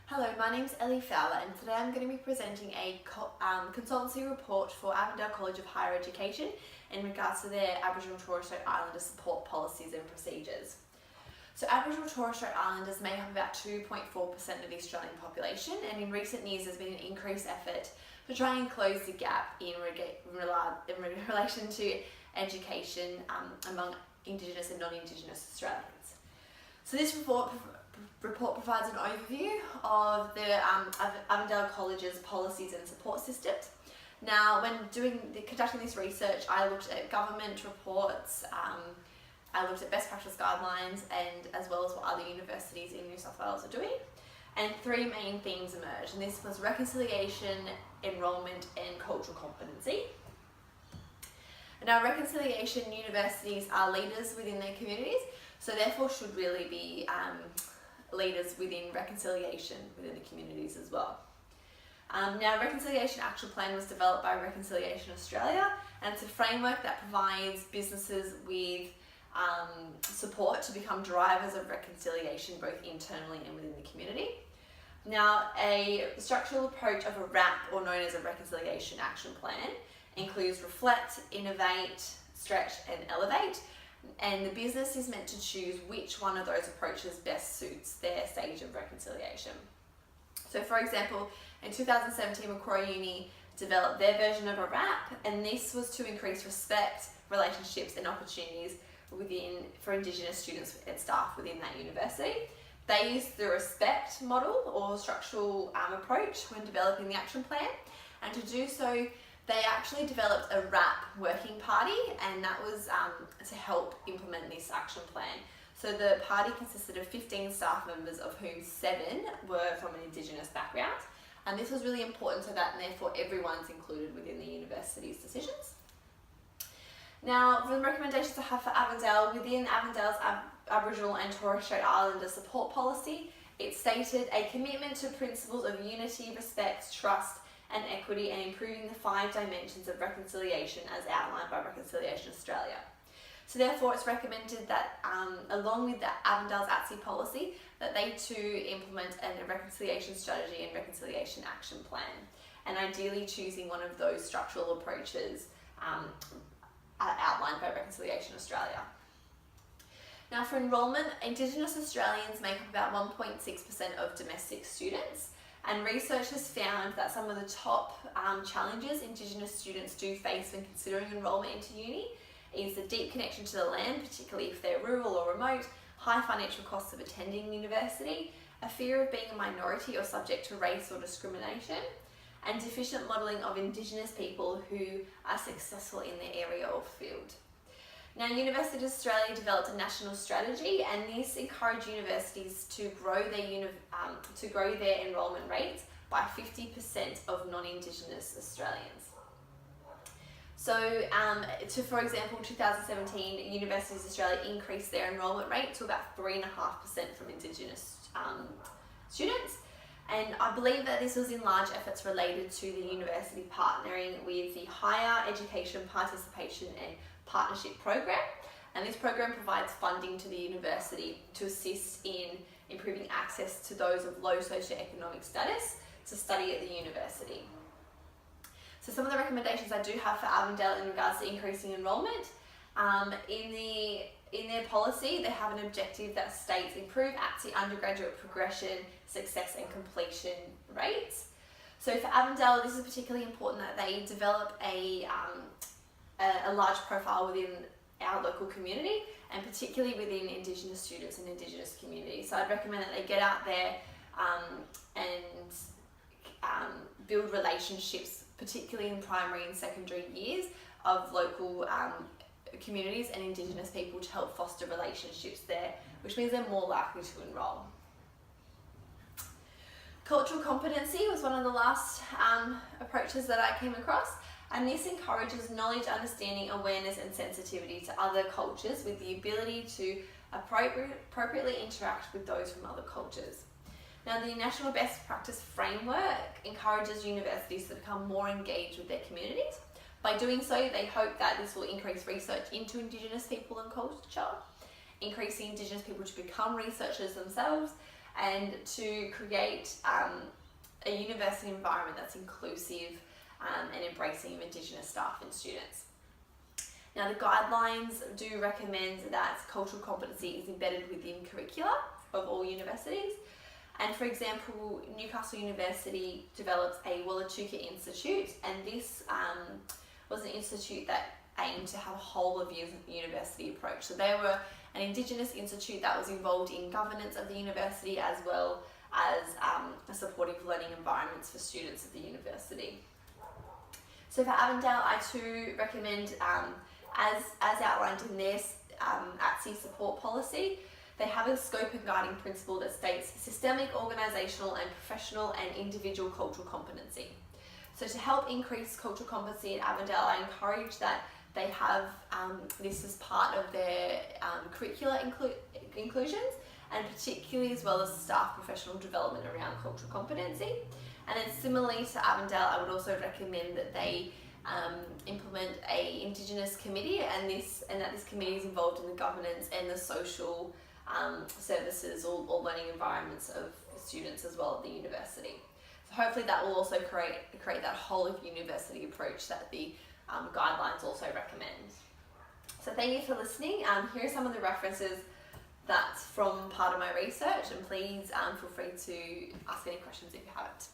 Hello, my name's Ellie Fowler and today I'm going to be presenting a consultancy report for Avondale College of Higher Education in regards to their Aboriginal and Torres Strait Islander support policies and procedures. So Aboriginal and Torres Strait Islanders make up about 2.4% of the Australian population, and in recent years there's been an increased effort to try and close the gap in relation to education among Indigenous and non-Indigenous Australians. So this report provides an overview of the Avondale College's policies and support systems. Now, when conducting this research, I looked at government reports, I looked at best practice guidelines, and as well as what other universities in New South Wales are doing. And three main themes emerged, and this was reconciliation, enrolment, and cultural competency. Now, reconciliation universities are leaders within their communities, so therefore should really be leaders within reconciliation within the communities as well. Now, Reconciliation Action Plan was developed by Reconciliation Australia, and it's a framework that provides businesses with support to become drivers of reconciliation both internally and within the community. Now, a structural approach of a RAP, or known as a Reconciliation Action Plan, includes reflect, innovate, stretch and elevate, and the business is meant to choose which one of those approaches best suits their stage of reconciliation. So for example, in 2017 Macquarie Uni developed their version of a RAP, and this was to increase respect, relationships and opportunities for Indigenous students and staff within that university. They used the respect model or structural approach when developing the action plan, and to do so they actually developed a RAP working party, and that was to help implement this action plan. So the party consisted of 15 staff members, of whom 7 were from an Indigenous background, and this was really important so that therefore everyone's included within the university's decisions. Now, the recommendations I have for Avondale, within Avondale's Aboriginal and Torres Strait Islander support policy, it stated a commitment to principles of unity, respect, trust and equity, and improving the 5 dimensions of reconciliation as outlined by Reconciliation Australia. So therefore it's recommended that along with the Avondale's ATSI policy, that they too implement a reconciliation strategy and reconciliation action plan, and ideally choosing one of those structural approaches outlined by Reconciliation Australia. Now, for enrolment, Indigenous Australians make up about 1.6% of domestic students, and research has found that some of the top challenges Indigenous students do face when considering enrolment into uni is the deep connection to the land, particularly if they're rural or remote, high financial costs of attending university, a fear of being a minority or subject to race or discrimination, and deficient modelling of Indigenous people who are successful in their area or field. Now, University Australia developed a national strategy, and this encouraged universities to grow their enrolment rates by 50% of non-Indigenous Australians. So, for example, in 2017, Universities Australia increased their enrolment rate to about 3.5% from Indigenous students. And I believe that this was in large efforts related to the university partnering with the Higher Education Participation and Partnership Program, and this program provides funding to the university to assist in improving access to those of low socioeconomic status to study at the university. So some of the recommendations I do have for Avondale in regards to increasing enrolment, in their policy they have an objective that states improve ATSI undergraduate progression, success and completion rates. So for Avondale, this is particularly important that they develop a large profile within our local community, and particularly within Indigenous students and Indigenous communities. So I'd recommend that they get out there and build relationships, particularly in primary and secondary years, of local communities and Indigenous people to help foster relationships there, which means they're more likely to enrol. Cultural competency was one of the last approaches that I came across, and this encourages knowledge, understanding, awareness and sensitivity to other cultures with the ability to appropriately interact with those from other cultures. Now, the National Best Practice Framework encourages universities to become more engaged with their communities. By doing so, they hope that this will increase research into Indigenous people and culture, increasing Indigenous people to become researchers themselves, and to create a university environment that's inclusive and embracing of Indigenous staff and students. Now, the guidelines do recommend that cultural competency is embedded within curricula of all universities. And for example, Newcastle University developed a Wallatuka Institute, and this was an institute that aimed to have a whole of university approach. So they were an Indigenous institute that was involved in governance of the university, as well as a supportive learning environments for students at the university. So for Avondale, I too recommend, as outlined in their ATSI support policy, they have a scope and guiding principle that states systemic, organisational and professional and individual cultural competency. So to help increase cultural competency at Avondale, I encourage that they have this as part of their curricular inclusions, and particularly as well as staff professional development around cultural competency. And then similarly to Avondale, I would also recommend that they implement a Indigenous committee, and that this committee is involved in the governance and the social services or learning environments of students as well at the university. So hopefully that will also create that whole of university approach that the guidelines also recommend. So thank you for listening. Here are some of the references that's from part of my research, and please feel free to ask any questions if you have it.